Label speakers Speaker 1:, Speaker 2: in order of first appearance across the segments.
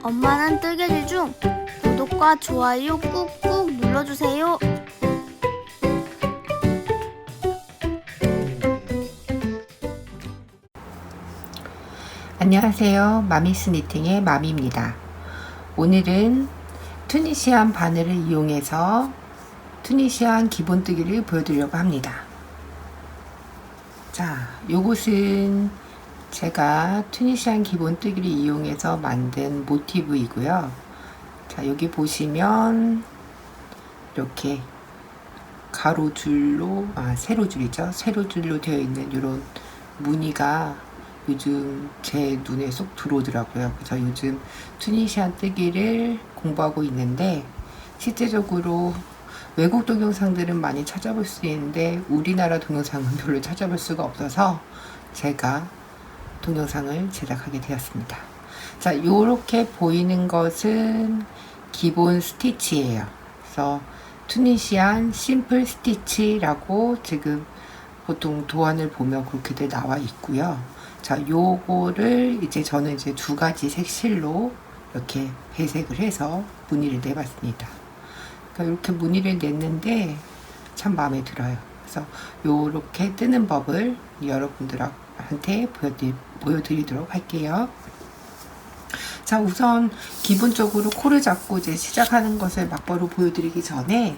Speaker 1: 엄마는 뜨개질 중. 구독과 좋아요 꾹꾹 눌러주세요.
Speaker 2: 안녕하세요. 마미스 니팅의 마미입니다. 오늘은 투니시안 바늘을 이용해서 투니시안 기본뜨기를 보여드리려고 합니다. 자, 요것은 제가 투니시안 기본뜨기를 이용해서 만든 모티브이고요. 자, 여기 보시면 이렇게 가로줄로, 세로줄이죠. 세로줄로 되어 있는 이런 무늬가 요즘 제 눈에 쏙 들어오더라고요. 그래서 요즘 투니시안 뜨기를 공부하고 있는데, 실제적으로 외국 동영상들은 많이 찾아볼 수 있는데 우리나라 동영상은 별로 찾아볼 수가 없어서 제가 동영상을 제작하게 되었습니다. 자, 요렇게 보이는 것은 기본 스티치예요. 그래서 투니시안 심플 스티치라고 지금 보통 도안을 보면 그렇게들 나와 있고요. 자, 요거를 저는 두 가지 색실로 이렇게 배색을 해서 무늬를 내봤습니다. 그러니까 이렇게 무늬를 냈는데 참 마음에 들어요. 그래서 요렇게 뜨는 법을 여러분들한테 보여드리도록 할게요. 자, 우선 기본적으로 코를 잡고 시작하는 것을 막바로 보여드리기 전에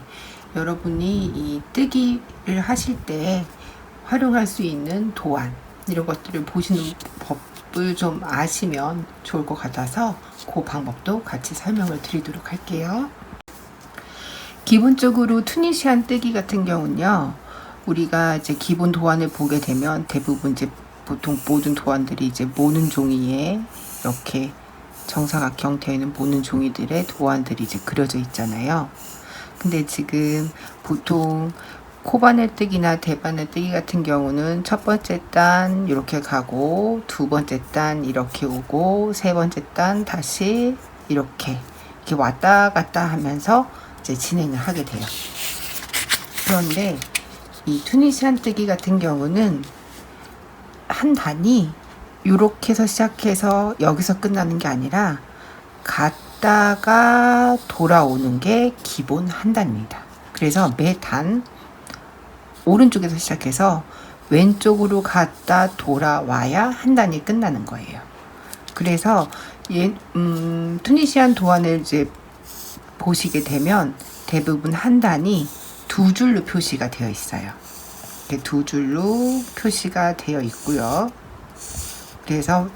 Speaker 2: 여러분이 이 뜨기를 하실 때 활용할 수 있는 도안, 이런 것들을 보시는 법을 좀 아시면 좋을 것 같아서 그 방법도 같이 설명을 드리도록 할게요. 기본적으로 투니시안 뜨기 같은 경우는요, 우리가 기본 도안을 보게 되면 대부분 보통 모든 도안들이 모는 종이에 이렇게 정사각형 되어 있는 모는 종이들의 도안들이 그려져 있잖아요. 근데 지금 보통 코바늘 뜨기나 대바늘 뜨기 같은 경우는 첫 번째 단 이렇게 가고, 두 번째 단 이렇게 오고, 세 번째 단 다시 이렇게 왔다 갔다 하면서 진행을 하게 돼요. 그런데 이 투니시안 뜨기 같은 경우는 한 단이 이렇게 해서 시작해서 여기서 끝나는 게 아니라 갔다가 돌아오는 게 기본 한 단입니다. 그래서 매 단 오른쪽에서 시작해서 왼쪽으로 갔다 돌아와야 한 단이 끝나는 거예요. 그래서 투니시안 도안을 보시게 되면 대부분 한 단이 두 줄로 표시가 되어 있어요. 두 줄로 표시가 되어 있고요. 그래서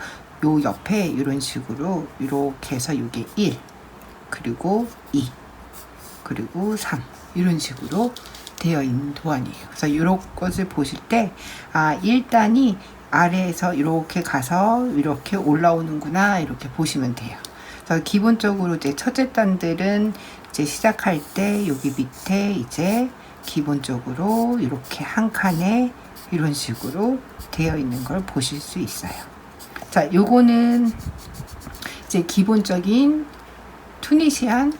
Speaker 2: 요 옆에 이런 식으로 이렇게 해서 이게 1, 그리고 2, 그리고 3 이런 식으로 되어 있는 도안이에요. 그래서 이런 것을 보실 때 1단이 아래에서 이렇게 가서 이렇게 올라오는구나, 이렇게 보시면 돼요. 그래서 기본적으로 첫째 단들은 시작할 때 여기 밑에 기본적으로 이렇게 한 칸에 이런 식으로 되어 있는 걸 보실 수 있어요. 자, 요거는 기본적인 투니시안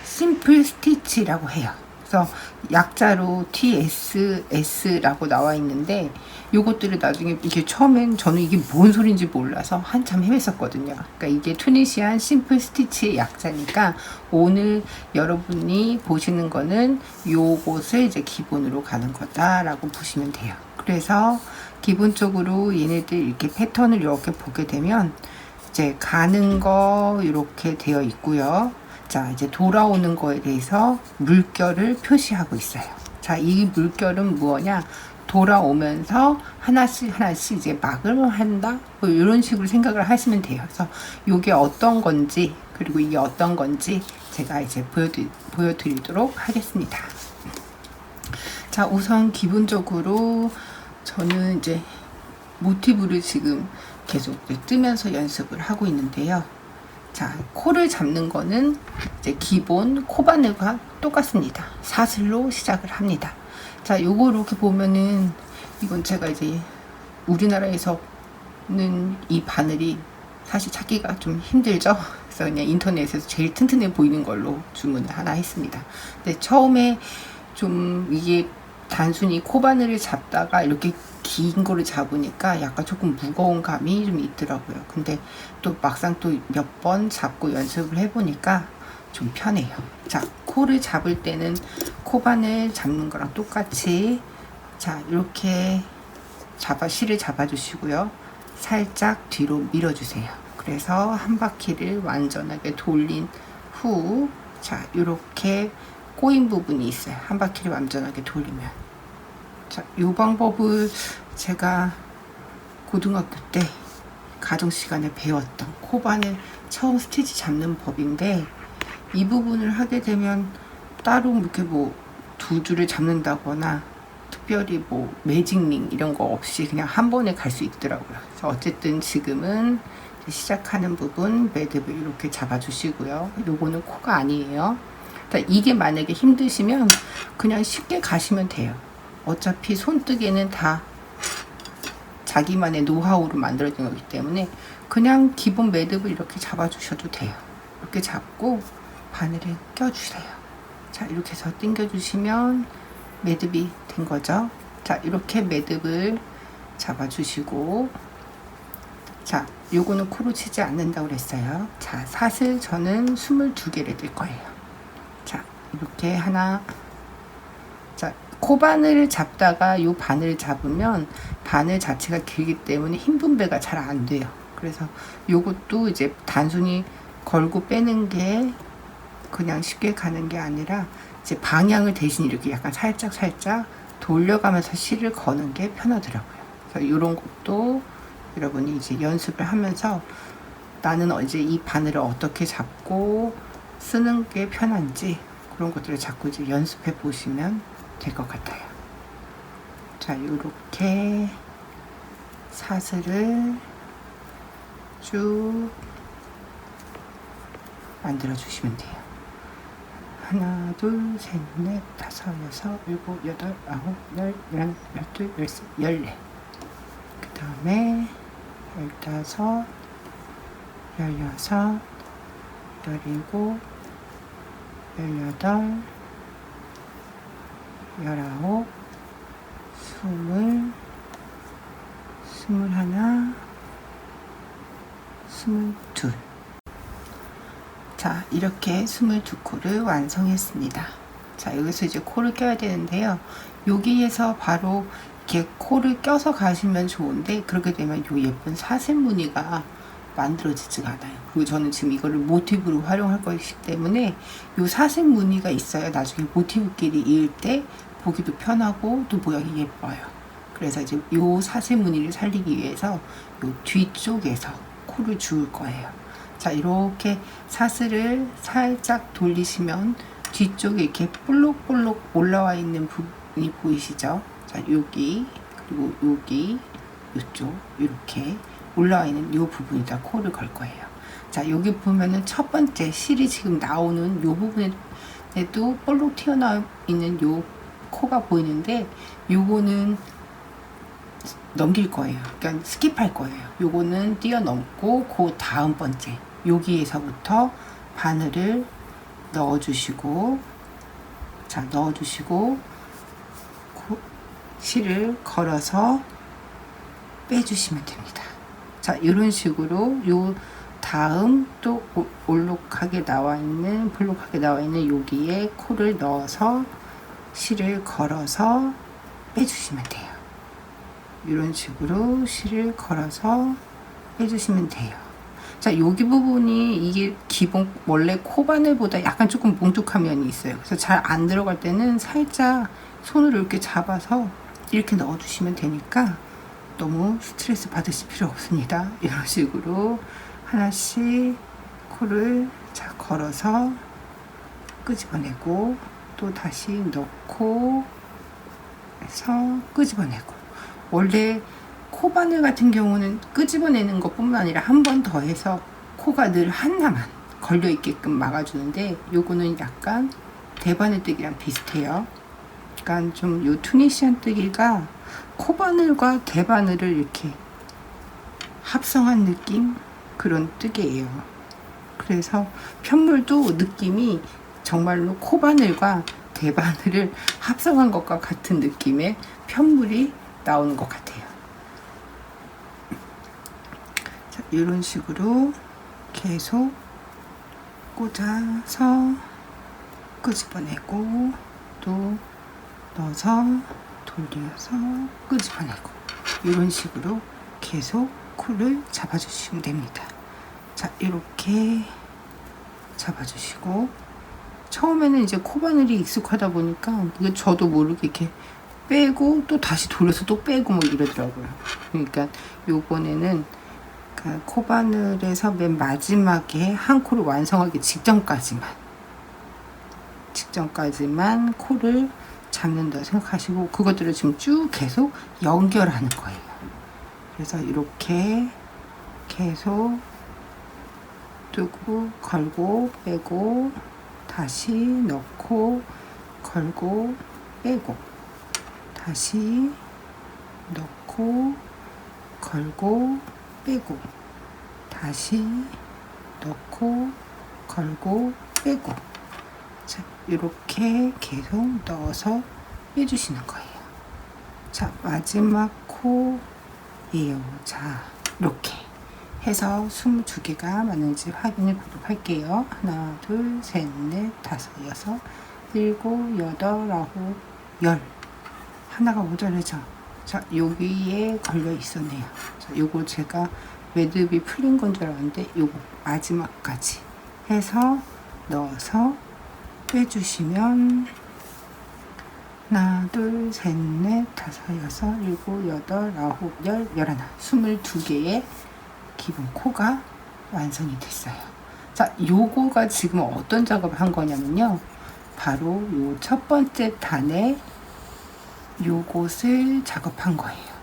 Speaker 2: 심플 스티치라고 해요. 그래서 약자로 TSS라고 나와 있는데, 요것들을 나중에 처음엔 저는 이게 뭔 소린지 몰라서 한참 헤맸었거든요. 그러니까 이게 투니시안 심플 스티치의 약자니까 오늘 여러분이 보시는 거는 요것을 기본으로 가는 거다라고 보시면 돼요. 그래서 기본적으로 얘네들 이렇게 패턴을 이렇게 보게 되면 가는 거 이렇게 되어 있고요. 자, 돌아오는 거에 대해서 물결을 표시하고 있어요. 자, 이 물결은 뭐냐? 돌아오면서 하나씩 막을 한다? 뭐 이런 식으로 생각을 하시면 돼요. 그래서 이게 어떤 건지, 그리고 이게 어떤 건지 제가 보여드리도록 하겠습니다. 자, 우선 기본적으로 저는 모티브를 지금 계속 뜨면서 연습을 하고 있는데요. 자, 코를 잡는 거는 기본 코바늘과 똑같습니다. 사슬로 시작을 합니다. 자, 요거 이렇게 보면은 이건 제가 우리나라에서는 이 바늘이 사실 찾기가 좀 힘들죠. 그래서 그냥 인터넷에서 제일 튼튼해 보이는 걸로 주문을 하나 했습니다. 근데 처음에 좀 이게 단순히 코바늘을 잡다가 이렇게 긴 거를 잡으니까 약간 조금 무거운 감이 좀 있더라고요. 근데 또 막상 또 몇 번 잡고 연습을 해보니까 좀 편해요. 자, 코를 잡을 때는 코바늘 잡는 거랑 똑같이 자, 이렇게 실을 잡아주시고요. 살짝 뒤로 밀어주세요. 그래서 한 바퀴를 완전하게 돌린 후, 자, 이렇게 꼬인 부분이 있어요. 한 바퀴를 완전하게 돌리면. 자, 이 방법을 제가 고등학교 때 가정 시간에 배웠던 코바늘 처음 스티치 잡는 법인데, 이 부분을 하게 되면 따로 이렇게 뭐 두 줄을 잡는다거나 특별히 뭐 매직링 이런 거 없이 그냥 한 번에 갈 수 있더라고요. 그래서 어쨌든 지금은 시작하는 부분 매듭을 이렇게 잡아주시고요. 요거는 코가 아니에요. 그러니까 이게 만약에 힘드시면 그냥 쉽게 가시면 돼요. 어차피 손뜨개는 다 자기만의 노하우로 만들어진 거기 때문에 그냥 기본 매듭을 이렇게 잡아주셔도 돼요. 이렇게 잡고 바늘을 껴주세요. 자, 이렇게 해서 당겨주시면 매듭이 된 거죠. 자, 이렇게 매듭을 잡아주시고, 자, 요거는 코로 치지 않는다고 그랬어요. 자, 사슬 저는 22개를 뜰 거예요. 자, 이렇게 하나. 자, 코바늘을 잡다가 요 바늘을 잡으면 바늘 자체가 길기 때문에 힘 분배가 잘 안 돼요. 그래서 요것도 이제 단순히 걸고 빼는 게 그냥 쉽게 가는 게 아니라 이제 방향을 대신 이렇게 약간 살짝 돌려가면서 실을 거는 게 편하더라고요. 그래서 이런 것도 여러분이 이제 연습을 하면서 나는 이제 이 바늘을 어떻게 잡고 쓰는 게 편한지 그런 것들을 자꾸 이제 연습해 보시면 될 것 같아요. 자, 이렇게 사슬을 쭉 만들어 주시면 돼요. 하나, 둘, 셋, 넷, 다섯, 여섯, 일곱, 여덟, 아홉, 열, 열하나, 열둘, 열셋, 열네. 그 다음에 15, 16, 17, 18, 19, 20, 21, 22. 자, 이렇게 22코를 완성했습니다. 자, 여기서 이제 코를 껴야 되는데요. 여기에서 바로 이렇게 코를 껴서 가시면 좋은데, 그렇게 되면 요 예쁜 사슬 무늬가 만들어지지가 않아요. 그리고 저는 지금 이거를 모티브로 활용할 것이기 때문에 요 사슬 무늬가 있어야 나중에 모티브끼리 이을 때 보기도 편하고 또 모양이 예뻐요. 그래서 이제 요 사슬 무늬를 살리기 위해서 요 뒤쪽에서 코를 주울 거예요. 자, 이렇게 사슬을 살짝 돌리시면 뒤쪽에 이렇게 볼록볼록 올라와 있는 부분이 보이시죠? 자, 여기, 그리고 여기, 이쪽, 이렇게 올라와 있는 이 부분에다 코를 걸 거예요. 자, 여기 보면은 첫 번째 실이 지금 나오는 이 부분에도 볼록 튀어나와 있는 이 코가 보이는데, 요거는 넘길 거예요. 그러니까 스킵할 거예요. 요거는 뛰어넘고 그 다음 번째 여기에서부터 바늘을 넣어주시고, 자, 넣어주시고 실을 걸어서 빼주시면 됩니다. 자, 이런 식으로 요 다음 또 볼록하게 나와 있는 여기에 코를 넣어서 실을 걸어서 빼주시면 돼요. 이런 식으로 실을 걸어서 빼주시면 돼요. 자, 여기 부분이 이게 기본 원래 코바늘보다 약간 조금 뭉툭한 면이 있어요. 그래서 잘 안 들어갈 때는 살짝 손으로 이렇게 잡아서 이렇게 넣어주시면 되니까 너무 스트레스 받으실 필요 없습니다. 이런 식으로 하나씩 코를 자 걸어서 끄집어내고 또 다시 넣고 해서 끄집어내고, 원래 코바늘 같은 경우는 끄집어내는 것 뿐만 아니라 한 번 더 해서 코가 늘 하나만 걸려 있게끔 막아주는데, 요거는 약간 대바늘뜨기랑 비슷해요. 그러니까 좀 요 투니시안 뜨기가 코바늘과 대바늘을 이렇게 합성한 느낌, 그런 뜨개예요. 그래서 편물도 느낌이 정말로 코바늘과 대바늘을 합성한 것과 같은 느낌의 편물이 나오는 것 같아요. 자, 이런 식으로 계속 꽂아서 끄집어내고 또 넣어서 돌려서 끄집어내고 이런 식으로 계속 코를 잡아주시면 됩니다. 자, 이렇게 잡아주시고 처음에는 이제 코바늘이 익숙하다 보니까 이거 저도 모르게 이렇게 빼고 또 다시 돌려서 또 빼고 뭐 이러더라고요. 그러니까 요번에는 코바늘에서 맨 마지막에 한 코를 완성하기 직전까지만 코를 잡는다 생각하시고 그것들을 지금 쭉 계속 연결하는 거예요. 그래서 이렇게 계속 뜨고 걸고 빼고 다시 넣고 걸고 빼고 다시 넣고 걸고 빼고 다시 넣고 걸고 빼고 자, 이렇게 계속 넣어서 빼주시는 거예요. 자, 마지막 코예요. 자, 이렇게 해서 22개가 맞는지 확인해 보도록 할게요. 하나, 둘, 셋, 넷, 다섯, 여섯, 일곱, 여덟, 아홉, 열. 하나가 모자르죠? 자, 여기에 걸려 있었네요. 자, 요거 제가 매듭이 풀린 건 줄 알았는데 요거 마지막까지 해서 넣어서 빼주시면 하나, 둘, 셋, 넷, 다섯, 여섯, 일곱, 여덟, 아홉, 열, 열하나 22개의 기본 코가 완성이 됐어요. 자, 요거가 지금 어떤 작업을 한 거냐면요. 바로 요 첫 번째 단에 요것을 작업한 거예요.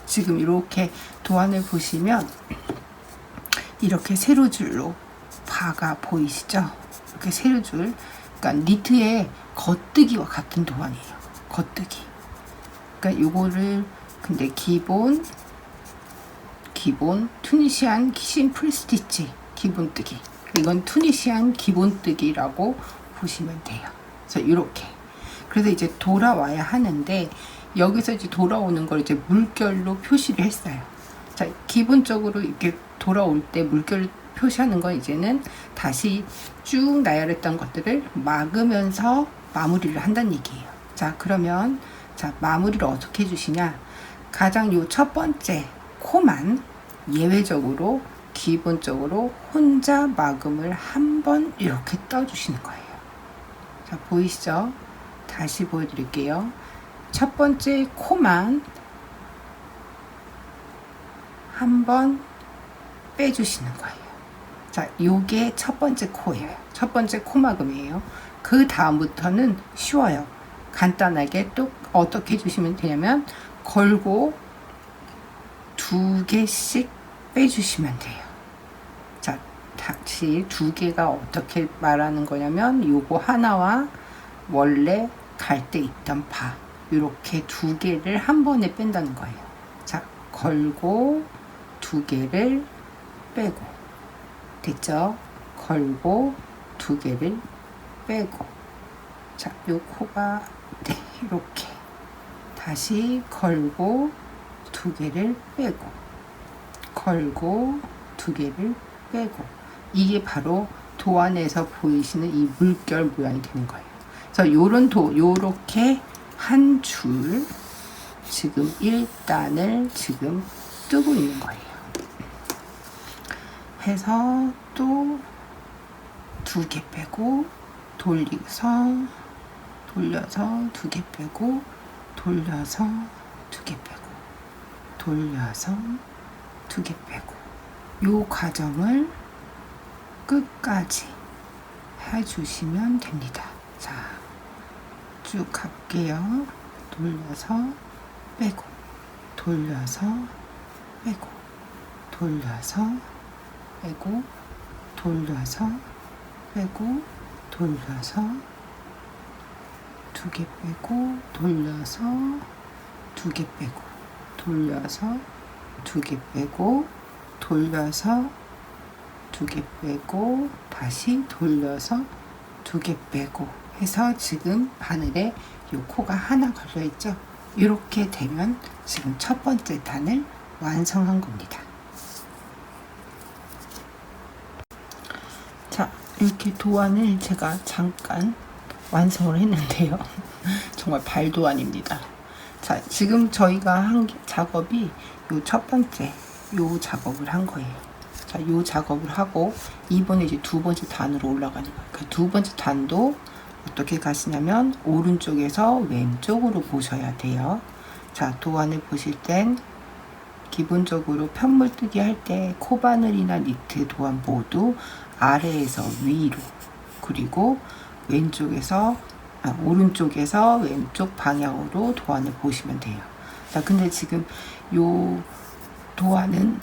Speaker 2: 지금 이렇게 도안을 보시면 이렇게 세로줄로 바가 보이시죠? 이렇게 세로줄. 그러니까 니트의 겉뜨기와 같은 도안이에요. 겉뜨기. 그러니까 요거를 근데 기본 투니시안 심플 스티치 기본뜨기. 이건 투니시안 기본뜨기라고 보시면 돼요. 그래서 이렇게. 그래서 이제 돌아와야 하는데 여기서 이제 돌아오는 걸 이제 물결로 표시를 했어요. 자, 기본적으로 이렇게 돌아올 때 물결 표시하는 건 이제는 다시 쭉 나열했던 것들을 막으면서 마무리를 한다는 얘기예요. 자, 그러면 자, 마무리를 어떻게 해주시냐? 가장 요 첫 번째 코만 예외적으로 기본적으로 혼자 막음을 한 번 이렇게 떠주시는 거예요. 자, 보이시죠? 다시 보여드릴게요. 첫 번째 코만 한 번 빼주시는 거예요. 자, 요게 첫 번째 코예요. 첫 번째 코막음이에요. 그 다음부터는 쉬워요. 간단하게 또 어떻게 해주시면 되냐면 걸고 2개씩 빼주시면 돼요. 자, 다시 2개가 어떻게 말하는 거냐면 요거 하나와 원래 갈 때 있던 바 이렇게 2개를 한 번에 뺀다는 거예요. 자, 걸고 2개를 빼고 됐죠? 걸고 2개를 빼고 자, 요 코가 네, 이렇게 다시 걸고 2개를 빼고 걸고 2개를 빼고 이게 바로 도안에서 보이시는 이 물결 모양이 되는 거예요. 그래서 요렇게 한 줄 지금 1단을 지금 뜨고 있는 거예요. 해서 또 2개 빼고 돌려서 2개 빼고 돌려서 2개 빼고 돌려서 2개 빼고 요 과정을 끝까지 해주시면 됩니다. 자, 쭉 갈게요. 돌려서 빼고 돌려서 빼고 돌려서 빼고 돌려서 빼고 돌려서 2개 빼고 돌려서 2개 빼고 돌려서 2개 빼고 돌려서 2개 빼고 다시 돌려서 2개 빼고 해서 지금 바늘에 요 코가 하나 걸려 있죠. 이렇게 되면 지금 첫 번째 단을 완성한 겁니다. 자, 이렇게 도안을 제가 잠깐 완성을 했는데요. 정말 발도안입니다. 자, 지금 저희가 한 작업이 요 첫 번째 요 작업을 한 거예요. 자, 요 작업을 하고 이번에 이제 두 번째 단으로 올라가는 거예요. 그 두 번째 단도 어떻게 가시냐면 오른쪽에서 왼쪽으로 보셔야 돼요. 자, 도안을 보실 땐 기본적으로 편물뜨기 할 때 코바늘이나 니트 도안 모두 아래에서 위로, 그리고 오른쪽에서 왼쪽 방향으로 도안을 보시면 돼요. 자, 근데 지금 요 도안은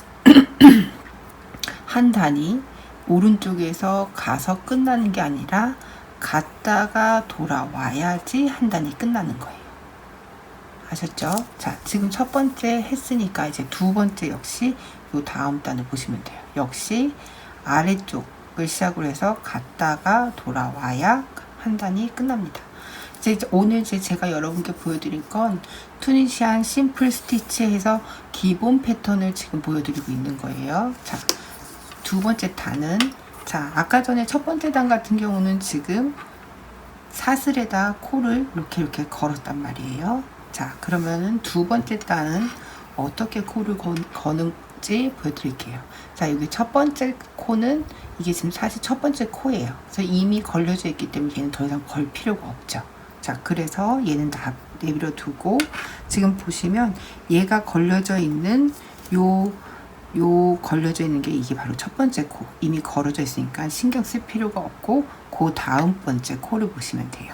Speaker 2: 한 단이 오른쪽에서 가서 끝나는 게 아니라 갔다가 돌아와야지 한 단이 끝나는 거예요. 아셨죠? 자, 지금 첫 번째 했으니까 이제 두 번째 역시 요 다음 단을 보시면 돼요. 역시 아래쪽을 시작으로 해서 갔다가 돌아와야 한 단이 끝납니다. 오늘 제가 여러분께 보여드릴 건 투니시안 심플 스티치 해서 기본 패턴을 지금 보여드리고 있는 거예요. 자, 두 번째 단은, 자, 아까 전에 첫 번째 단 같은 경우는 지금 사슬에다 코를 이렇게 걸었단 말이에요. 자, 그러면은 두 번째 단은 어떻게 코를 거는지 보여드릴게요. 자, 여기 첫 번째 코는 이게 지금 사실 첫 번째 코예요. 그래서 이미 걸려져 있기 때문에 얘는 더 이상 걸 필요가 없죠. 자, 그래서 얘는 다 내버려 두고 지금 보시면 얘가 걸려져 있는 요 걸려져 있는 게 이게 바로 첫 번째 코. 이미 걸어져 있으니까 신경 쓸 필요가 없고 그 다음 번째 코를 보시면 돼요.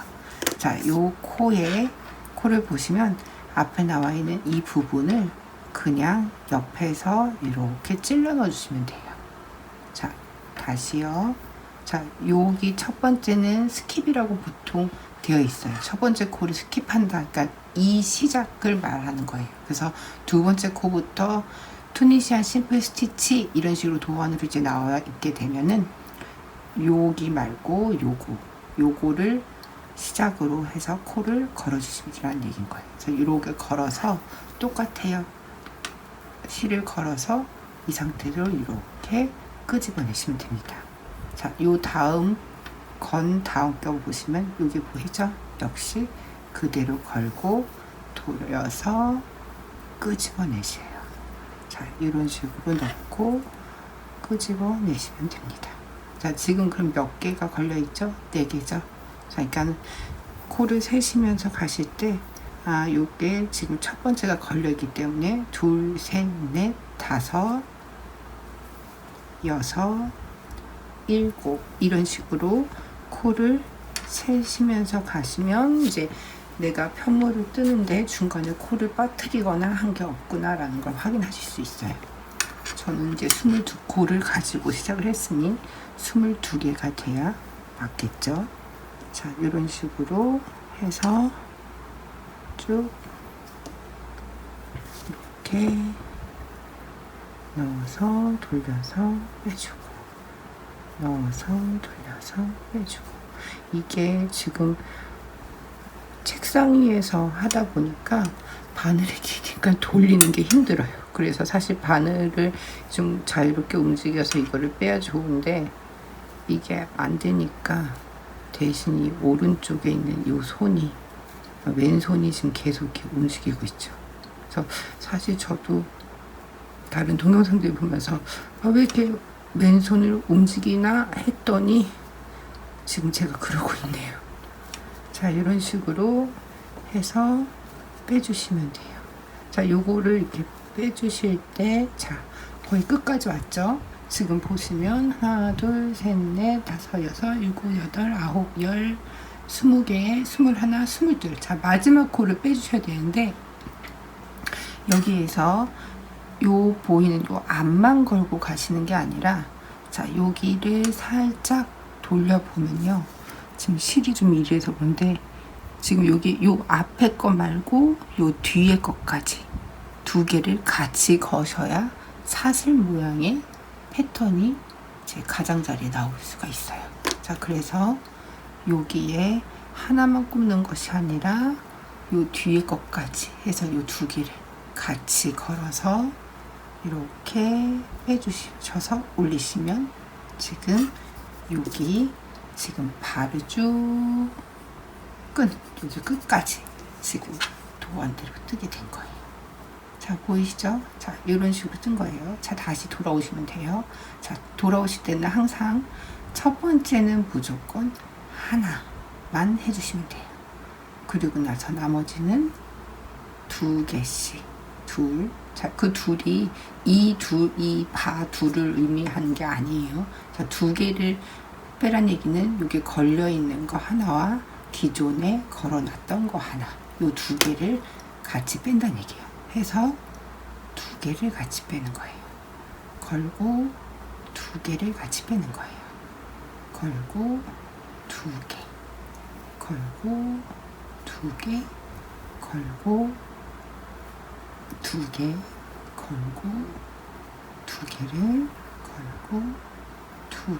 Speaker 2: 자, 요 코를 보시면 앞에 나와 있는 이 부분을 그냥 옆에서 이렇게 찔러 넣어 주시면 돼요. 자, 다시요. 자, 여기 첫 번째는 스킵이라고 보통 되어 있어요. 첫 번째 코를 스킵한다. 그러니까 이 시작을 말하는 거예요. 그래서 두 번째 코부터 투니시안 심플 스티치 이런 식으로 도안으로 이제 나와 있게 되면은 여기 말고 요거를 시작으로 해서 코를 걸어 주시라는 얘기인 거예요. 그래서 이렇게 걸어서 똑같아요. 실을 걸어서 이 상태로 이렇게 끄집어내시면 됩니다. 자, 요 다음 껴 보시면 여기 보이죠? 역시 그대로 걸고 돌려서 끄집어내세요. 자, 이런 식으로 넣고 끄집어내시면 됩니다. 자, 지금 그럼 몇 개가 걸려있죠? 4개죠? 자, 그러니까 코를 세시면서 가실 때 요게 지금 첫 번째가 걸려있기 때문에 2, 3, 4, 5, 6, 7 이런 식으로 코를 세시면서 가시면 이제 내가 편물을 뜨는데 중간에 코를 빠뜨리거나 한 게 없구나 라는 걸 확인하실 수 있어요. 저는 이제 22코를 가지고 시작을 했으니 22개가 돼야 맞겠죠. 자, 이런 식으로 해서 쭉 이렇게 넣어서 돌려서 빼주고 넣어서 돌려서 빼주고 이게 지금 책상 위에서 하다 보니까 바늘의 길이가 돌리는 게 힘들어요. 그래서 사실 바늘을 좀 자유롭게 움직여서 이거를 빼야 좋은데 이게 안 되니까 대신 이 오른쪽에 있는 이 손이 왼손이 지금 계속 이렇게 움직이고 있죠. 그래서 사실 저도 다른 동영상들 보면서 왜 이렇게 왼손을 움직이나 했더니 지금 제가 그러고 있네요. 자, 이런 식으로 해서 빼주시면 돼요. 자, 요거를 이렇게 빼주실 때, 자, 거의 끝까지 왔죠? 지금 보시면 하나, 둘, 셋, 넷, 다섯, 여섯, 일곱, 여덟, 아홉, 열, 20개, 21, 22. 자, 마지막 코를 빼주셔야 되는데 여기에서 요 보이는 요 앞만 걸고 가시는 게 아니라 자, 여기를 살짝 돌려보면요. 지금 실이 좀 이래서 그런데 지금 여기 요 앞에 거 말고 요 뒤에 것까지 2개를 같이 거셔야 사슬 모양의 패턴이 제 가장자리에 나올 수가 있어요. 자, 그래서 여기에 하나만 굽는 것이 아니라 요 뒤에 것까지 해서 요 두 개를 같이 걸어서 이렇게 빼주셔서 올리시면 지금 여기 지금 발을 쭉 끝까지 지금 도안대로 뜨게 된 거예요. 자, 보이시죠? 자, 이런 식으로 뜬 거예요. 자, 다시 돌아오시면 돼요. 자, 돌아오실 때는 항상 첫 번째는 무조건 하나만 해주시면 돼요. 그리고 나서 나머지는 두 개씩 둘. 자, 그 둘이 이 바 둘을 의미하는 게 아니에요. 자, 두 개를 빼란 얘기는 여기 걸려 있는 거 하나와 기존에 걸어놨던 거 하나, 요 두 개를 같이 뺀다는 얘기예요. 해서 두 개를 같이 빼는 거예요. 걸고 두 개를 같이 빼는 거예요. 걸고 두 개, 걸고 두 개, 걸고 두 개, 걸고 두 개를 걸고 두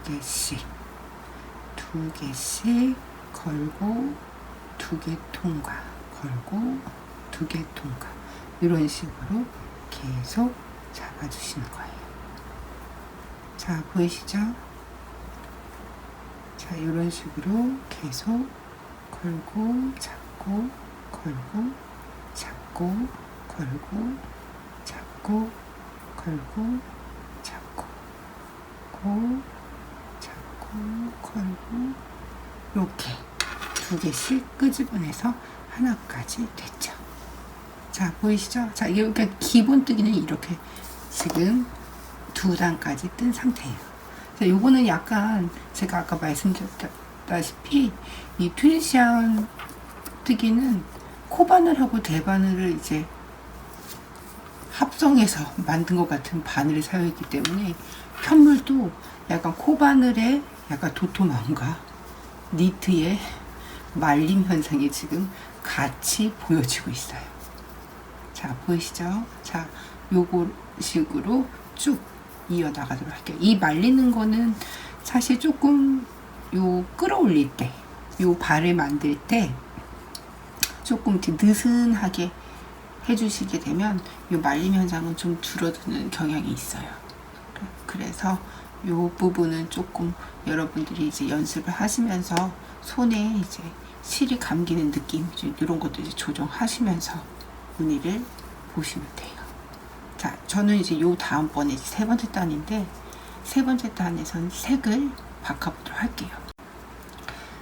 Speaker 2: 개씩 걸고 두 개 통과, 걸고 두 개 통과, 이런 식으로 계속 잡아주시는 거예요. 자, 보이시죠? 자, 이런 식으로 계속 걸고 잡고 걸고 잡고 걸고 잡고 걸고 잡고 걸고 이렇게 두 개씩 끄집어내서 하나까지 됐죠. 자, 보이시죠? 자, 이렇게 기본 뜨기는 이렇게 지금 두 단까지 뜬 상태예요. 자, 요거는 약간 제가 아까 말씀드렸다시피 이 튜니시안 뜨기는 코바늘하고 대바늘을 이제 합성해서 만든 것 같은 바늘을 사용했기 때문에 편물도 약간 코바늘에 약간 도톰함과 니트의 말림 현상이 지금 같이 보여지고 있어요. 자, 보이시죠? 자, 요거 식으로 쭉 이어나가도록 할게요. 이 말리는 거는 사실 조금 요 끌어올릴 때, 요 발을 만들 때 조금 이렇게 느슨하게 해주시게 되면 요 말림 현상은 좀 줄어드는 경향이 있어요. 그래서 요 부분은 조금 여러분들이 이제 연습을 하시면서 손에 이제 실이 감기는 느낌, 이런 것도 이제 조정하시면서 무늬를 보시면 돼요. 자, 저는 이제 요 다음번에 이제 세 번째 단인데, 세 번째 단에서는 색을 바꿔보도록 할게요.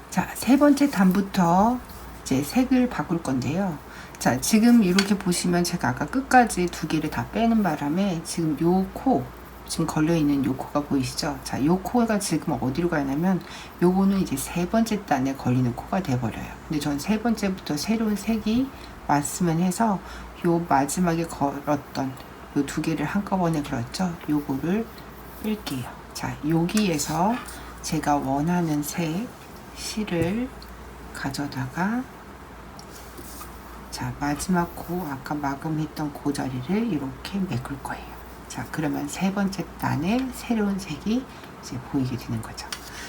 Speaker 2: 자, 세 번째 단부터 이제 색을 바꿀 건데요. 자, 지금 이렇게 보시면 제가 아까 끝까지 두 개를 다 빼는 바람에 지금 요 코, 지금 걸려있는 요 코가 보이시죠? 자, 요 코가 지금 어디로 가냐면 요거는 이제 세 번째 단에 걸리는 코가 돼버려요. 근데 전 세 번째부터 새로운 색이 왔으면 해서 요 마지막에 걸었던 요 두 개를 한꺼번에 걸었죠? 요거를 뺄게요. 자, 여기에서 제가 원하는 색 실을 가져다가, 자, 마지막 코 아까 마감했던 그 자리를 이렇게 메꿀 거예요. 자, 그러면 세 번째 단에 새로운 색이 이제 보이게 되는 거죠.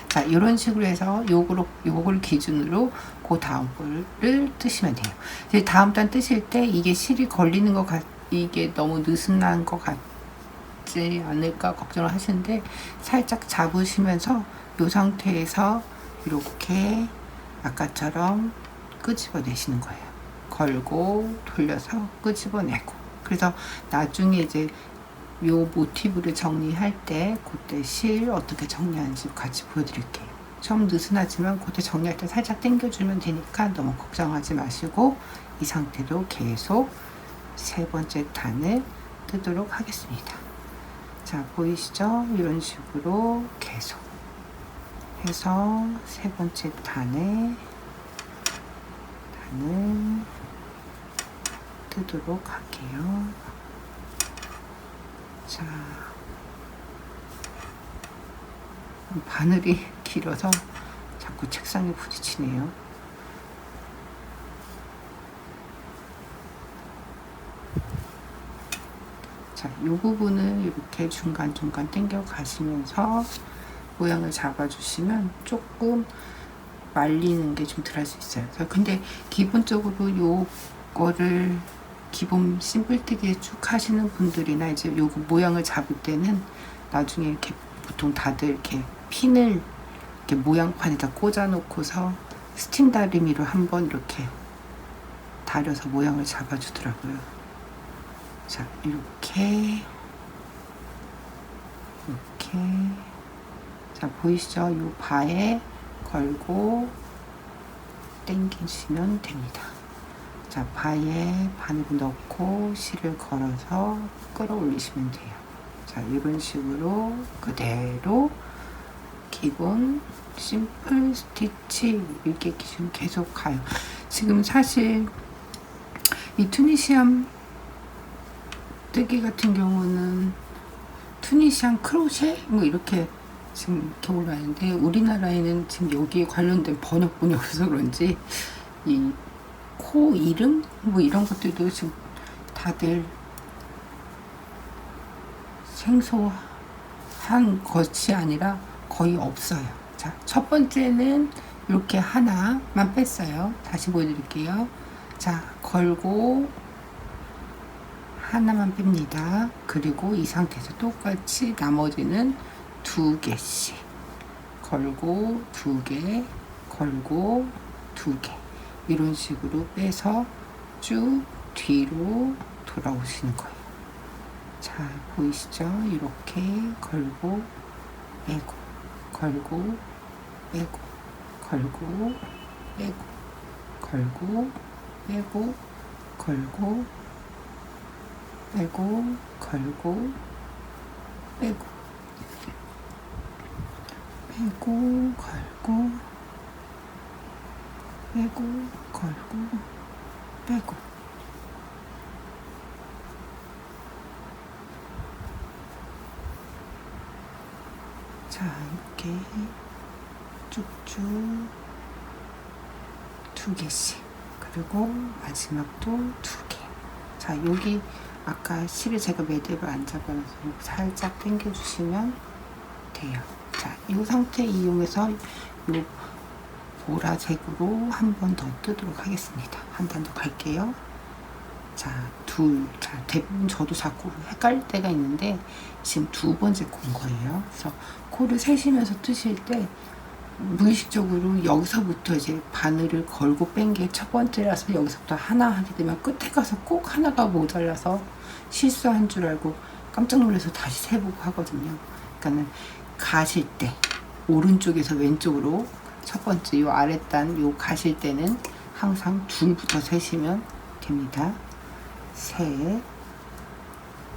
Speaker 2: 자, 이런 식으로 해서 요걸 기준으로 그 다음 거를 뜨시면 돼요. 이제 다음 단 뜨실 때 이게 실이 걸리는 것 이게 너무 느슨한 것 같지 않을까 걱정을 하시는데, 살짝 잡으시면서 이 상태에서 이렇게 아까처럼 끄집어내시는 거예요. 걸고 돌려서 끄집어내고. 그래서 나중에 이제 요 모티브를 정리할 때 그때 실 어떻게 정리하는지 같이 보여드릴게요. 좀 느슨하지만 그때 정리할 때 살짝 당겨주면 되니까 너무 걱정하지 마시고 이 상태로 계속 세 번째 단을 뜨도록 하겠습니다. 자, 보이시죠? 이런 식으로 계속 해서 세 번째 단을 뜨도록 할게요. 자, 바늘이 길어서 자꾸 책상에 부딪히네요. 자, 이 부분을 이렇게 중간중간 당겨 가시면서 모양을 잡아주시면 조금 말리는 게 좀 덜 할 수 있어요. 근데 기본적으로 요거를 기본 심플티게 쭉 하시는 분들이나 이제 요거 모양을 잡을 때는 나중에 이렇게 보통 다들 이렇게 핀을 이렇게 모양판에다 꽂아 놓고서 스팀 다리미로 한번 이렇게 다려서 모양을 잡아주더라고요. 자, 이렇게 자, 보이시죠? 요 바에 걸고 당기시면 됩니다. 자, 바에 바늘을 넣고 실을 걸어서 끌어올리시면 돼요. 자, 이런 식으로 그대로 기본 심플 스티치 이렇게 지금 계속 가요. 지금 사실 이 투니시안 뜨기 같은 경우는 투니시안 크로셰 뭐 이렇게 지금 이렇게 올라있는데 우리나라에는 지금 여기에 관련된 번역본이 없어서 그런지 이 코 이름 뭐 이런 것들도 지금 다들 생소한 것이 아니라 거의 없어요. 자, 첫 번째는 이렇게 하나만 뺐어요. 다시 보여드릴게요. 자, 걸고 하나만 뺍니다. 그리고 이 상태에서 똑같이 나머지는 2개씩 걸고 2개 걸고 2개 이런 식으로 빼서 쭉 뒤로 돌아오시는 거예요. 자, 보이시죠? 이렇게 걸고 빼고 걸고 빼고 걸고 빼고 걸고 빼고 걸고 빼고 걸고 빼고 빼고 걸고 빼고 걸고 빼고 자, 이렇게 쭉쭉 2개씩 그리고 마지막도 2개. 자, 여기 아까 실을 제가 매듭을 안 잡아서 살짝 당겨주시면 돼요. 자, 이 상태 이용해서 요 보라색으로 한 번 더 뜨도록 하겠습니다. 한 단 더 갈게요. 자, 자, 대부분 저도 자꾸 헷갈릴 때가 있는데 지금 2번째 콘 거예요. 그래서 코를 세시면서 뜨실 때 무의식적으로 여기서부터 이제 바늘을 걸고 뺀 게 첫 번째라서 여기서부터 하나 하게 되면 끝에 가서 꼭 하나가 모자라서 실수한 줄 알고 깜짝 놀라서 다시 세보고 하거든요. 그러니까는 가실 때 오른쪽에서 왼쪽으로 첫 번째 요 아랫단 요 가실 때는 항상 2부터 세시면 됩니다. 셋,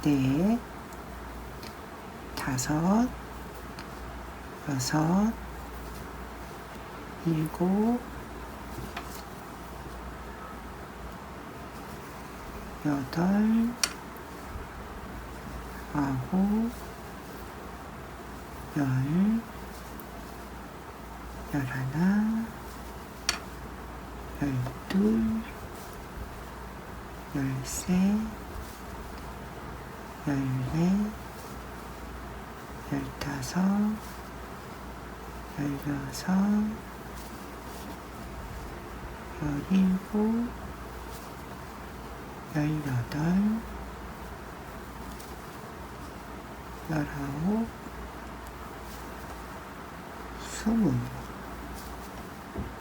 Speaker 2: 넷, 다섯, 여섯, 일곱, 여덟, 아홉, 열, 열하나, 열둘, 열셋, 열넷, 열다섯, 열여섯, 열일곱, 열여덟, 열아홉,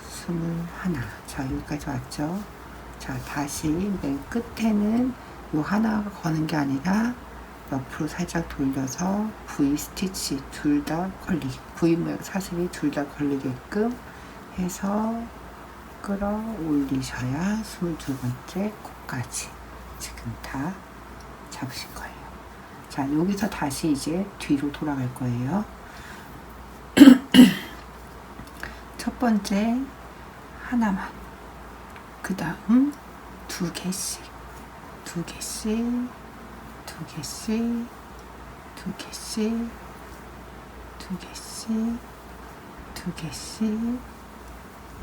Speaker 2: 스물하나. 자, 여기까지 왔죠? 자, 다시 맨 끝에는 요 하나가 거는 게 아니라 옆으로 살짝 돌려서 V 스티치 둘 다 걸리게, V 모양 사슬이 둘 다 걸리게끔 해서 끌어올리셔야 22번째 코까지 지금 다 잡으실 거예요. 자, 여기서 다시 이제 뒤로 돌아갈 거예요. 첫 번째 하나만, 그 다음 2개씩, 2개씩, 2개씩, 2개씩, 2개씩, 2개씩,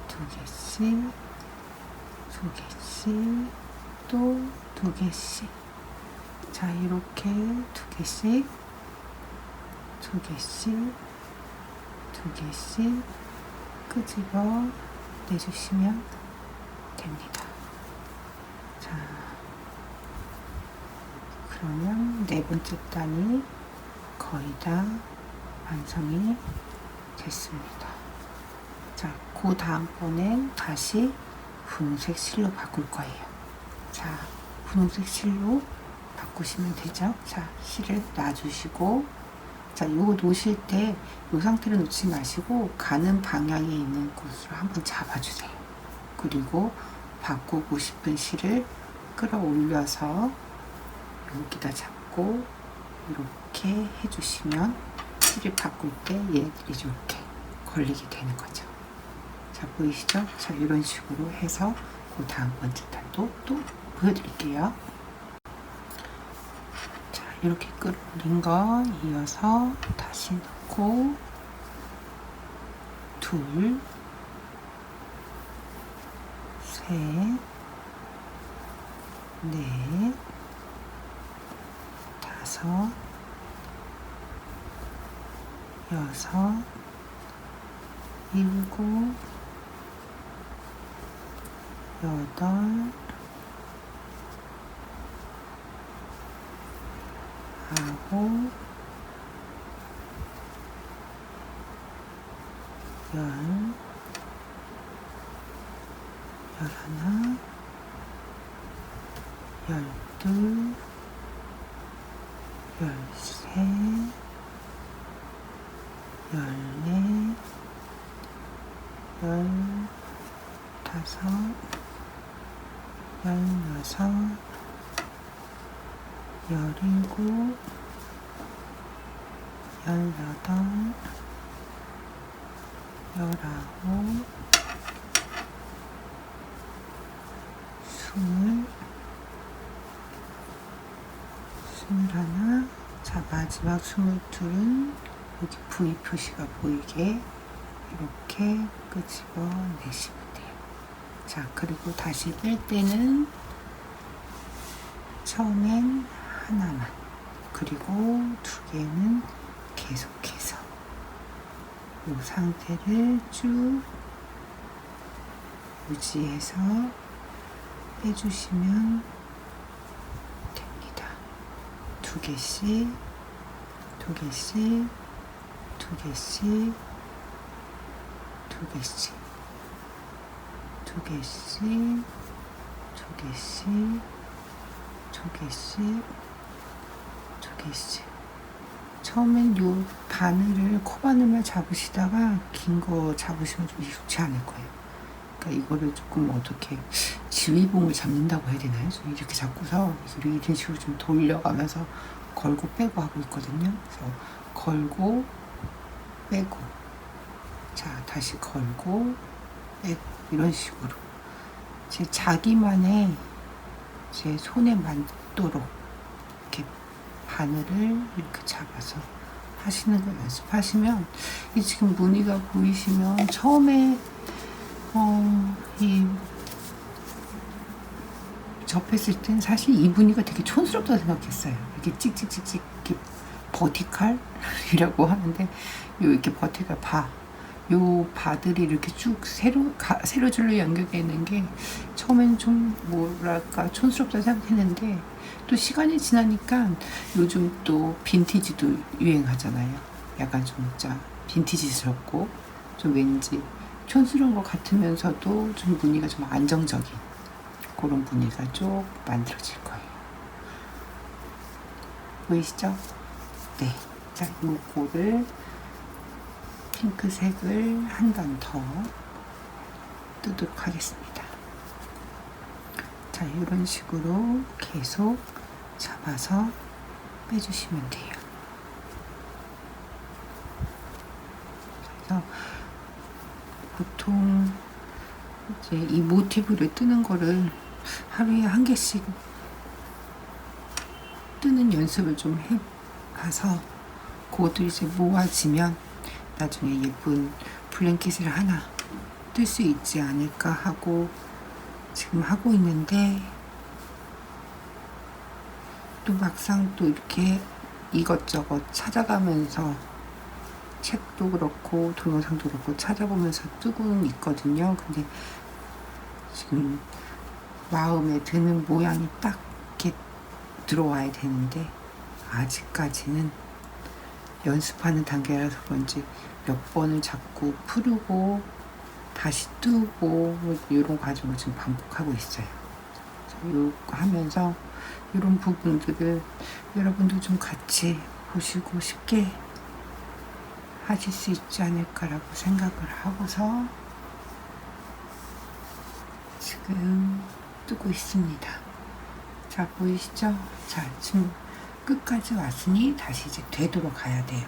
Speaker 2: 2개씩, 2개씩, 또 2개씩. 자, 이렇게 2개씩, 2개씩, 2개씩 끄집어 내주시면 됩니다. 자, 그러면 네 번째 단이 거의 다 완성이 됐습니다. 자, 그 다음번엔 다시 분홍색 실로 바꿀 거예요. 자, 분홍색 실로 바꾸시면 되죠. 자, 실을 놔주시고, 자, 요거 놓으실 때 요 상태로 놓지 마시고 가는 방향에 있는 곳으로 한번 잡아주세요. 그리고 바꾸고 싶은 실을 끌어올려서 여기다 잡고 이렇게 해주시면 실을 바꿀 때 얘네들이 이렇게 걸리게 되는 거죠. 자, 보이시죠? 자, 이런 식으로 해서 그 다음 번째 단도 또 보여드릴게요. 자, 이렇게 끌어올린 거 이어서 다시 넣고 둘, 셋, 넷, 다섯, 여섯, 일곱, 여덟, 아홉, 열, 열하나, 열둘, 열셋, 열넷, 열다섯, 열여섯, 열일곱, 열여덟, 열아홉, 스물, 스물하나. 자, 마지막 22은 여기 V 표시가 보이게 이렇게 끄집어내시면 돼요. 자, 그리고 다시 뺄 때는 처음엔 하나만, 그리고 두 개는 계속해서 이 상태를 쭉 유지해서 빼주시면 됩니다. 두 개씩, 두 개씩, 두 개씩, 두 개씩, 두 개씩, 두 개씩, 두 개씩, 두 개씩. 처음엔 요 바늘을, 코바늘만 잡으시다가 긴 거 잡으시면 좀 좋지 않을 거예요. 그러니까 이거를 조금 어떻게 지휘봉을 잡는다고 해야 되나요? 이렇게 잡고서 이런 식으로 좀 돌려가면서 걸고 빼고 하고 있거든요. 그래서 걸고 빼고, 자, 다시 걸고 빼고, 이런 식으로 제 자기만의 제 손에 맞도록 이렇게 바늘을 이렇게 잡아서 하시는 거 연습하시면, 이 지금 무늬가 보이시면 처음에 이 접했을 땐 사실 이 무늬가 되게 촌스럽다고 생각했어요. 이렇게 찍찍찍찍 이렇게 버티칼이라고 하는데, 요 이렇게 버티칼 요 바들이 이렇게 쭉 세로줄로 연결되어 있는 게 처음엔 좀 뭐랄까 촌스럽다 생각했는데, 또 시간이 지나니까 요즘 또 빈티지도 유행하잖아요. 약간 좀 진짜 빈티지스럽고 좀 왠지 촌스러운 것 같으면서도 좀 무늬가 좀 안정적인 그런 무늬가 쭉 만들어질 거예요. 보이시죠? 네. 자, 요거를 핑크색을 한 단 더 뜨도록 하겠습니다. 자, 이런 식으로 계속 잡아서 빼주시면 돼요. 그래서 보통 이제 이 모티브를 뜨는 거를 하루에 한 개씩 뜨는 연습을 좀 해봐서 그것도 이제 모아지면 나중에 예쁜 블랭킷을 하나 뜰 수 있지 않을까 하고 지금 하고 있는데, 또 막상 또 이렇게 이것저것 찾아가면서 책도 그렇고 동영상도 그렇고 찾아보면서 뜨고는 있거든요. 근데 지금 마음에 드는 모양이 딱 이렇게 들어와야 되는데 아직까지는 연습하는 단계라서 그런지 몇 번을 자꾸 풀고 다시 뜨고 이런 과정을 지금 반복하고 있어요. 이거 하면서 이런 부분들을 여러분도 좀 같이 보시고 쉽게 하실 수 있지 않을까라고 생각을 하고서 지금 뜨고 있습니다. 자, 보이시죠? 자, 지금 끝까지 왔으니 다시 이제 되돌아가야 돼요.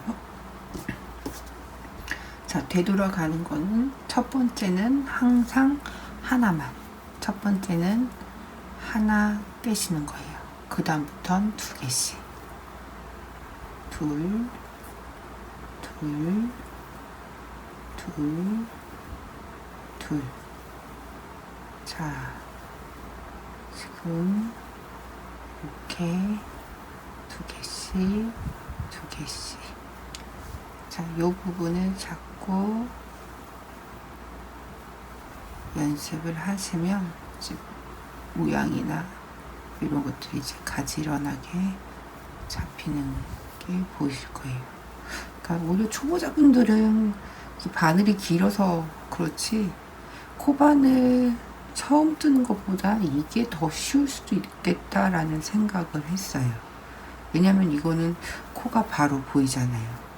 Speaker 2: 자, 되돌아가는 거는 첫 번째는 항상 하나만. 첫 번째는 하나 빼시는 거예요. 그 다음부터는 2개씩. 둘, 둘, 둘, 둘. 자, 지금 이렇게 2개씩, 2개씩. 자, 요 부분을 자꾸 연습을 하시면 이제 모양이나 이런 것들이 이제 가지런하게 잡히는 게 보이실 거예요. 그러니까 오히려 초보자분들은 바늘이 길어서 그렇지 코바늘 처음 뜨는 것보다 이게 더 쉬울 수도 있겠다라는 생각을 했어요. 왜냐면 이거는 코가 바로 보이잖아요.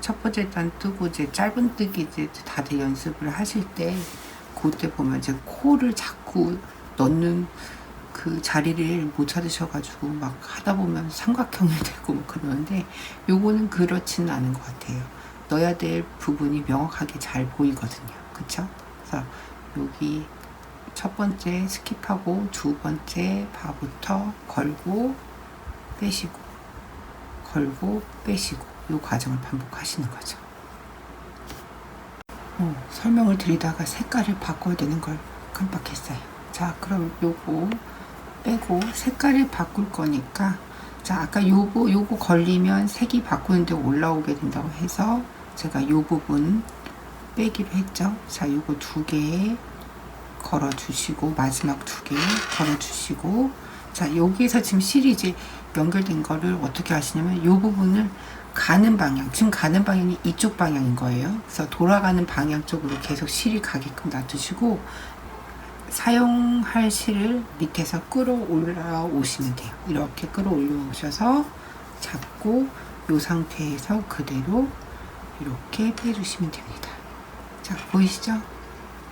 Speaker 2: 첫 번째 단 뜨고 이제 짧은 뜨기 이제 다들 연습을 하실 때 그때 보면 이제 코를 자꾸 넣는 그 자리를 못 찾으셔가지고 막 하다 보면 삼각형이 되고 막 그러는데 요거는 그렇지는 않은 것 같아요. 넣어야 될 부분이 명확하게 잘 보이거든요. 그쵸? 그래서 여기 첫 번째 스킵하고 두 번째 바부터 걸고 빼시고 걸고 빼시고 이 과정을 반복하시는 거죠. 설명을 드리다가 색깔을 바꿔야 되는 걸 깜빡했어요. 자, 그럼 요거 빼고 색깔을 바꿀 거니까 자, 아까 요거 걸리면 색이 바꾸는데 올라오게 된다고 해서 제가 요 부분 빼기로 했죠. 자, 요거 2개 걸어 주시고 마지막 2개 걸어 주시고 자, 여기에서 지금 실이 이제 연결된 거를 어떻게 하시냐면 요 부분을 가는 방향, 지금 가는 방향이 이쪽 방향인 거예요. 그래서 돌아가는 방향 쪽으로 계속 실이 가게끔 놔두시고 사용할 실을 밑에서 끌어올라 오시면 돼요. 이렇게 끌어올려 오셔서 잡고 이 상태에서 그대로 이렇게 빼주시면 됩니다. 자, 보이시죠?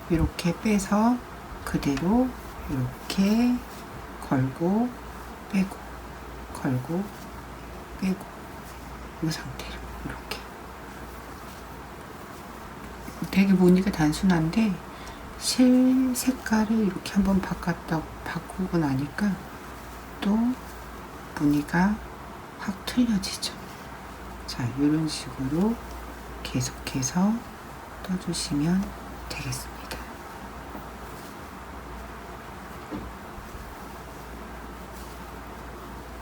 Speaker 2: 이렇게 빼서 그대로 이렇게 걸고 빼고 걸고 빼고 이 상태로 이렇게 되게 보니까 단순한데 실 색깔을 이렇게 한번 바꾸고 나니까 또 무늬가 확 틀려지죠. 자, 이런 식으로 계속해서 떠주시면 되겠습니다.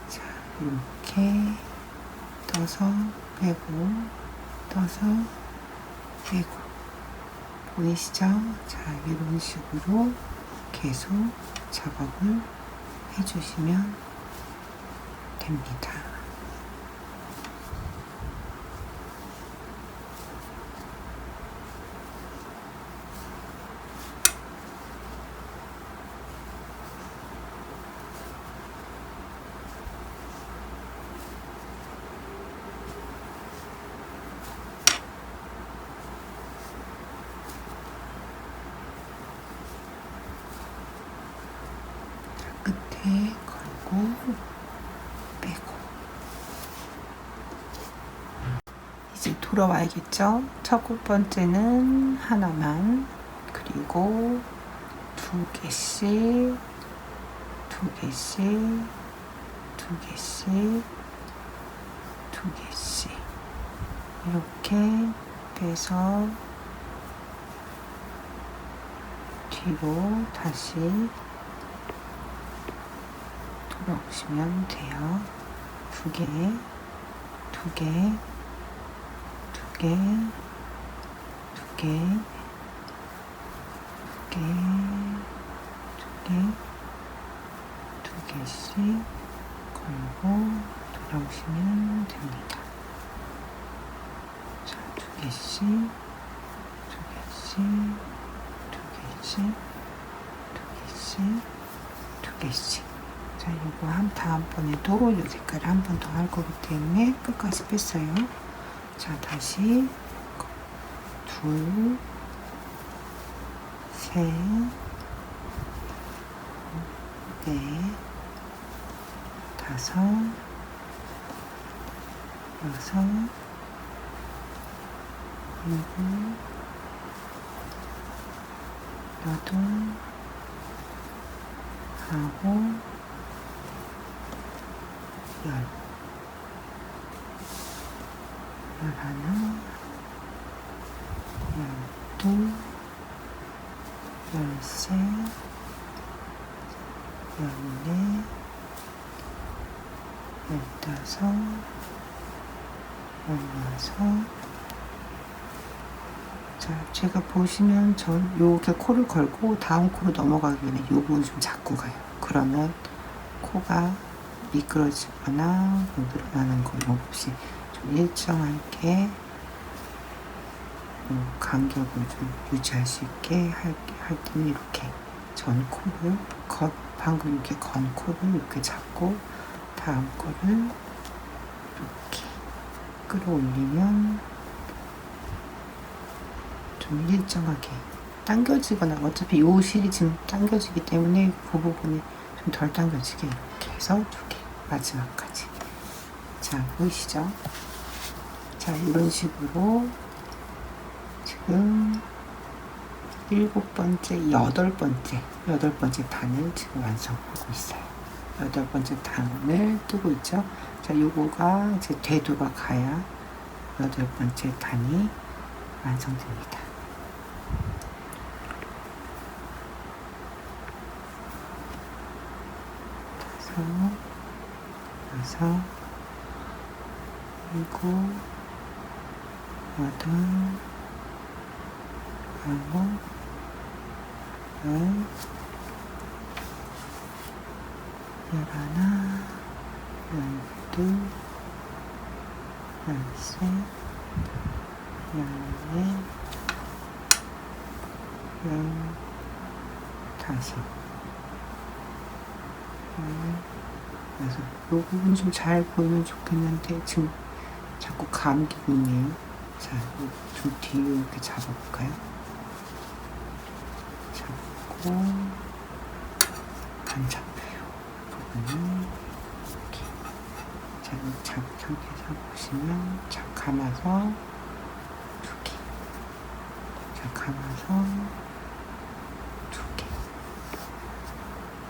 Speaker 2: 자, 이렇게 떠서 빼고 떠서 빼고 보이시죠? 자, 이런 식으로 계속 작업을 해주시면 됩니다. 끝에 걸고 빼고 이제 돌아와야겠죠? 첫 번째는 하나만 그리고 2개씩 2개씩 2개씩 2개씩 이렇게 빼서 뒤로 다시 돌아오시면 돼요. 2개, 2개, 개, 두 개, 두 개, 두 개, 두 개씩 걸고 돌아오시면 됩니다. 자, 두 개씩, 두 개씩, 두 개씩, 두 개씩, 두 개씩. 자, 이거 다음번에도 이 색깔을 한 번 더 할 거기 때문에 끝까지 뺐어요. 자, 다시 둘, 셋, 넷, 다섯, 여섯, 일곱, 여덟, 아홉, 열하나, 열둘, 열셋, 열넷, 열다섯, 열여섯. 자, 제가 보시면 전 요렇게 코를 걸고 다음 코로 넘어가기 전에 요 부분 좀 잡고 가요. 그러면 코가 미끄러지거나 늘어나는 거 없이 좀 일정하게 간격을 좀 유지할 수 있게 할 때는 이렇게 전 코를 방금 이렇게 건 코를 이렇게 잡고 다음 거를 이렇게 끌어올리면 좀 일정하게 당겨지거나 어차피 요 실이 지금 당겨지기 때문에 그 부분이 좀 덜 당겨지게 이렇게 해서 이렇게 마지막까지. 자, 보이시죠? 자, 이런 식으로 지금 7번째, 8번째 단을 지금 완성하고 있어요. 8번째 단을 뜨고 있죠. 자, 요거가 이제 대두가 가야 8번째 단이 완성됩니다. 여섯, 일곱, 여덟, 아홉, 열, 열하나, 열둘, 열셋, 열넷, 열다섯, 그래서 이 부분 좀 잘 보이면 좋겠는데 지금 자꾸 감기고 있네요. 자, 좀 뒤로 이렇게 잡아볼까요? 잡고 안 잡혀요. 부분이 이렇게. 자, 잠겨서 보시면 자, 감아서 두 개. 자, 감아서 두 개.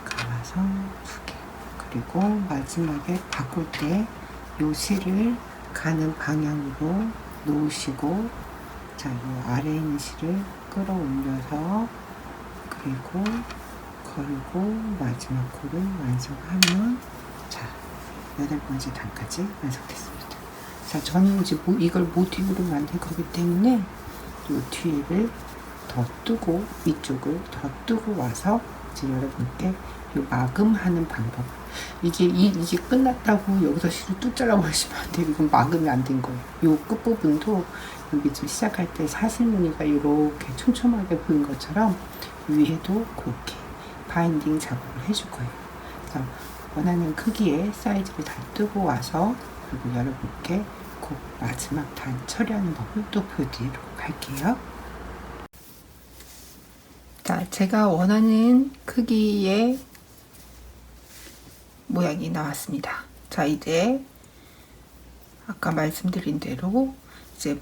Speaker 2: 감아서 두 개. 그리고 마지막에 바꿀 때 요 실을 가는 방향으로 놓으시고, 자, 요 아래에 있는 실을 끌어올려서 그리고 걸고 마지막 코를 완성하면, 자, 8번째 단까지 완성됐습니다. 자, 저는 이제 이걸 모티브로 만들 거기 때문에 요 뒤를 더 뜨고 위쪽을 더 뜨고 와서 이제 여러분께 요 마금하는 방법. 이게 끝났다고 여기서 실을 뚝 잘라버리시면 안 돼요. 이건 마금이 안 된 거예요. 요 끝부분도 여기 좀 시작할 때 사슬무늬가 이렇게 촘촘하게 보인 것처럼 위에도 그렇게 바인딩 작업을 해줄 거예요. 그래서 원하는 크기의 사이즈를 다 뜨고 와서 그리고 여러분께 그 마지막 단 처리하는 법을 또 보여드리도록 할게요. 자, 제가 원하는 크기의 모양이 나왔습니다. 자, 이제 아까 말씀드린 대로 이제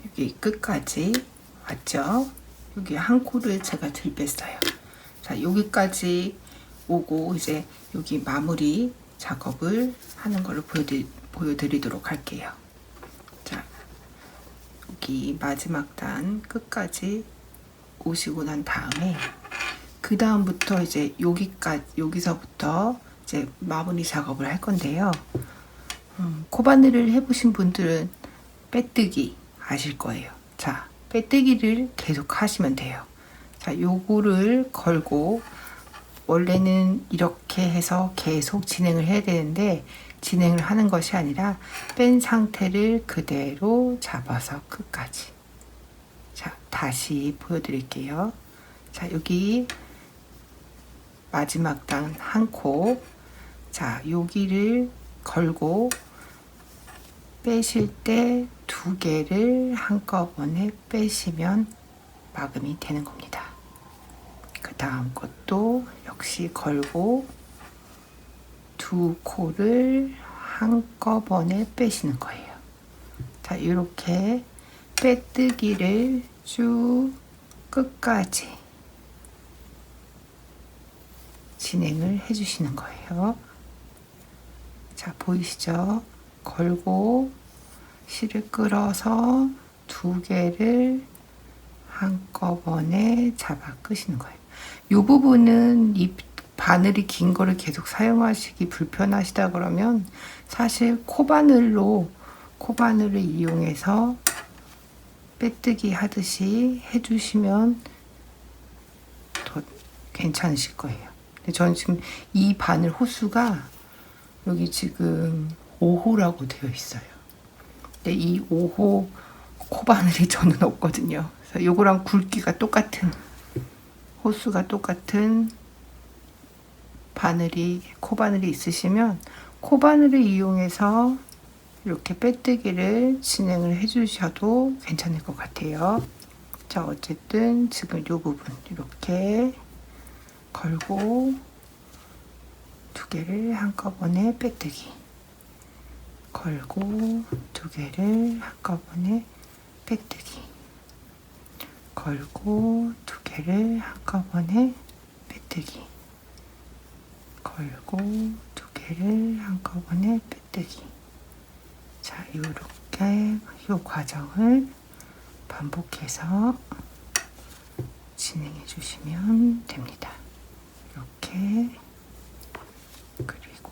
Speaker 2: 여기 끝까지 왔죠. 여기 한 코를 제가 들 뺐어요. 자, 여기까지 오고 이제 여기 마무리 작업을 하는 걸로 보여드리도록 할게요. 자, 여기 마지막 단 끝까지 오시고 난 다음에 그 다음부터 이제 여기서부터 이제 마무리 작업을 할 건데요. 코바늘을 해보신 분들은 빼뜨기 아실 거예요. 자, 빼뜨기를 계속 하시면 돼요. 자, 요거를 걸고 원래는 이렇게 해서 계속 진행을 해야 되는데 진행을 하는 것이 아니라 뺀 상태를 그대로 잡아서 끝까지. 자, 다시 보여드릴게요. 자, 여기 마지막 단 한 코. 자, 여기를 걸고 빼실 때 두 개를 한꺼번에 빼시면 마감이 되는 겁니다. 그 다음 것도 역시 걸고 두 코를 한꺼번에 빼시는 거예요. 자, 이렇게 빼뜨기를 쭉 끝까지 진행을 해주시는 거예요. 자, 보이시죠? 걸고 실을 끌어서 두 개를 한꺼번에 잡아 끄시는 거예요. 이 부분은 이 바늘이 긴 거를 계속 사용하시기 불편하시다 그러면 사실 코바늘을 이용해서 빼뜨기 하듯이 해주시면 더 괜찮으실 거예요. 근데 저는 지금 이 바늘 호수가 여기 지금 5호라고 되어 있어요. 근데 이 5호 코바늘이 저는 없거든요. 그래서 요거랑 굵기가 똑같은, 호수가 똑같은 코바늘이 있으시면 코바늘을 이용해서 이렇게 빼뜨기를 진행을 해주셔도 괜찮을 것 같아요. 자, 어쨌든 지금 이 부분 이렇게 걸고 두 개를 한꺼번에 빼뜨기, 걸고 두 개를 한꺼번에 빼뜨기, 걸고 두 개를 한꺼번에 빼뜨기, 걸고 두 개를 한꺼번에 빼뜨기. 자, 이렇게 이 과정을 반복해서 진행해 주시면 됩니다. 이렇게. 그리고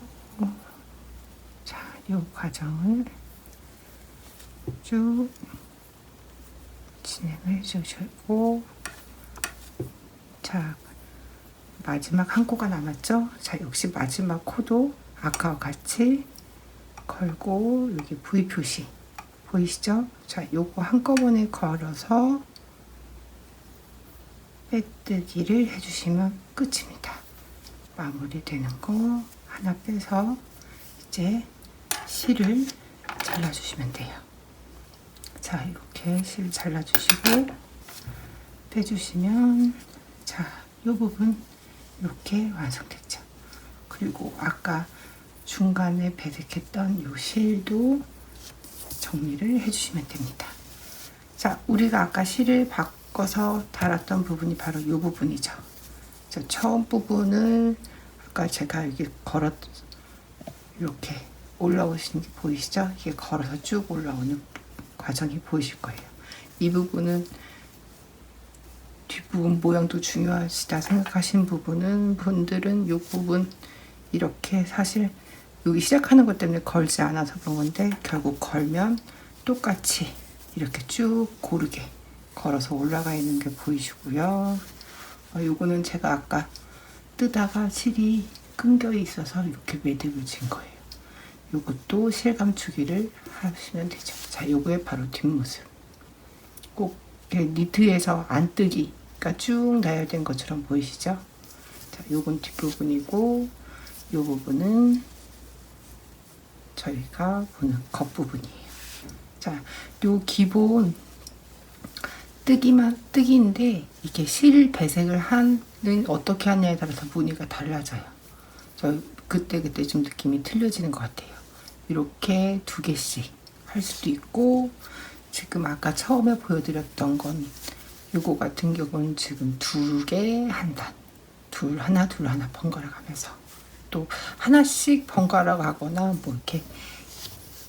Speaker 2: 자, 이 과정을 쭉 진행해 주시고, 자, 마지막 한 코가 남았죠? 자, 역시 마지막 코도 아까와 같이 걸고 여기 V 표시 보이시죠? 자, 요거 한꺼번에 걸어서 빼뜨기를 해주시면 끝입니다. 마무리되는 거 하나 빼서 이제 실을 잘라주시면 돼요. 자, 이렇게 실 잘라주시고 빼주시면, 자, 이 부분 이렇게 완성됐죠. 그리고 아까 중간에 배색했던 이 실도 정리를 해주시면 됩니다. 자, 우리가 아까 실을 바꿔서 달았던 부분이 바로 이 부분이죠. 자, 처음 부분을 아까 제가 여기 이렇게 올라오시는 게 보이시죠? 이게 걸어서 쭉 올라오는 과정이 보이실 거예요. 이 부분은 뒷부분 모양도 중요하시다 생각하신 분들은 이 부분 이렇게, 사실 여기 시작하는 것 때문에 걸지 않아서 그런 건데 결국 걸면 똑같이 이렇게 쭉 고르게 걸어서 올라가 있는 게 보이시고요. 요거는 제가 아까 뜨다가 실이 끊겨 있어서 이렇게 매듭을 거예요. 요것도 실 감추기를 하시면 되죠. 자, 요거의 바로 뒷모습. 꼭 니트에서 안 뜨기가 쭉 나열된 것처럼 보이시죠? 자, 요건 뒷부분이고 요 부분은 저희가 보는 겉부분이에요. 자, 요 기본 뜨기인데 이게 실 배색을 하는 어떻게 하냐에 따라서 무늬가 달라져요. 저 그때 좀 느낌이 틀려지는 것 같아요. 이렇게 두 개씩 할 수도 있고, 지금 아까 처음에 보여드렸던 건 요거 같은 경우는 지금 두 개 한 단, 둘 하나 번갈아 가면서 또 하나씩 번갈아 가거나 뭐 이렇게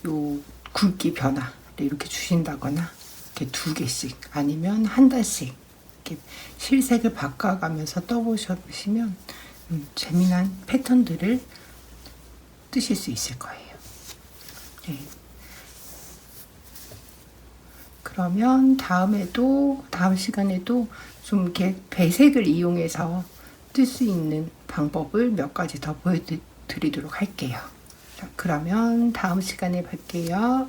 Speaker 2: 요 굵기 변화를 이렇게 주신다거나 이렇게 두 개씩 아니면 한 단씩 이렇게 실색을 바꿔가면서 떠보시면 재미난 패턴들을 뜨실 수 있을 거예요. 네. 그러면 다음 시간에도 좀 이렇게 배색을 이용해서 뜰 수 있는 방법을 몇 가지 더 보여드리도록 할게요. 자, 그러면 다음 시간에 뵐게요.